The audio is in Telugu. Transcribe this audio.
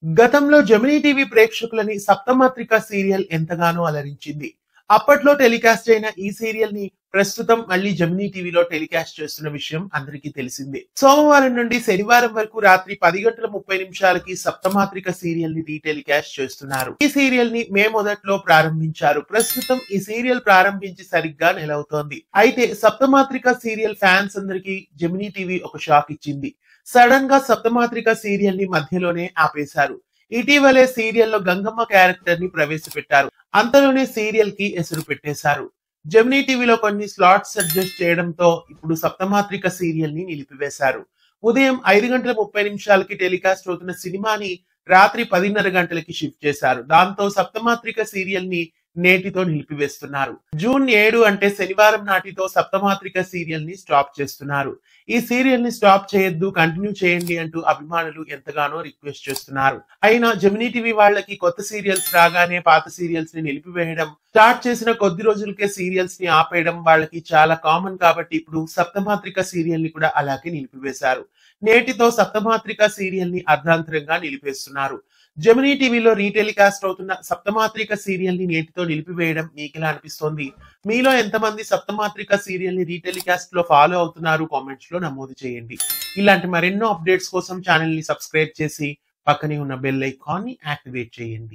గతంలో జెమినీ టీవీ ప్రేక్షకులని సప్తమాత్రిక సీరియల్ ఎంతగానో అలరించింది. అప్పట్లో టెలికాస్ట్ అయిన ఈ సీరియల్ ని ప్రస్తుతం మళ్ళీ జెమినీ టీవీలో టెలికాస్ట్ చేస్తున్న విషయం అందరికీ తెలిసిందే. సోమవారం నుండి శనివారం వరకు రాత్రి 10:30 సప్తమాత్రిక సీరియల్ ని రీటెలికాస్ట్ చేస్తున్నారు. ఈ సీరియల్ ని మే మొదట్లో ప్రారంభించారు. ప్రస్తుతం ఈ సీరియల్ ప్రారంభించి సరిగ్గా నెలవుతోంది. అయితే సప్తమాత్రిక సీరియల్ ఫ్యాన్స్ అందరికీ జెమినీ టీవీ ఒక షాక్ ఇచ్చింది. సడన్ గా సప్తమాత్రిక సీరియల్ ని మధ్యలోనే ఆపేశారు. ఇటీవలే సీరియల్లో గంగమ్మ క్యారెక్టర్ ని ప్రవేశపెట్టారు. అంతలోనే సీరియల్ కి ఎసురు పెట్టేశారు. జెమినీ టీవీలో కొన్ని స్లాట్స్ అడ్జస్ట్ చేయడంతో ఇప్పుడు సప్తమాత్రిక సీరియల్ ని నిలిపివేశారు. ఉదయం 5:30 టెలికాస్ట్ అవుతున్న సినిమాని రాత్రి 10:30 షిఫ్ట్ చేశారు. దాంతో సప్తమాత్రిక సీరియల్ ని నేటితో నిలిపివేస్తున్నారు. జూన్ 7 అంటే శనివారం నాటితో సప్తమాత్రిక సీరియల్ ని స్టాప్ చేస్తున్నారు. ఈ సీరియల్ ని స్టాప్ చేయొద్దు, కంటిన్యూ చేయండి అంటూ అభిమానులు ఎంతగానో రిక్వెస్ట్ చేస్తున్నారు. అయినా జెమినీ టీవీ వాళ్ళకి కొత్త సీరియల్స్ రాగానే పాత సీరియల్స్ ని నిలిపివేయడం, స్టార్ట్ చేసిన కొద్ది రోజులకే సీరియల్స్ ని ఆపేయడం వాళ్ళకి చాలా కామన్ కాబట్టి ఇప్పుడు సప్తమాత్రిక సీరియల్ ని కూడా అలాగే నిలిపివేశారు. నేటితో సప్తమాత్రిక సీరియల్ ని అర్ధాంతరంగా నిలిపేస్తున్నారు. జెమినీ టీవీలో రీటెలికాస్ట్ అవుతున్న సప్తమాత్రిక సీరియల్ ని నేటితో నిలిపివేయడం మీకెలా అనిపిస్తోంది? మీలో ఎంతమంది సప్తమాత్రిక సీరియల్ ని రీటెలికాస్ట్ లో ఫాలో అవుతున్నారు? కామెంట్స్ లో నమోదు చేయండి. ఇలాంటి మరెన్నో అప్డేట్స్ కోసం ఛానల్ ని సబ్స్క్రైబ్ చేసి పక్కనే ఉన్న బెల్ ఐకాన్ ని యాక్టివేట్ చేయండి.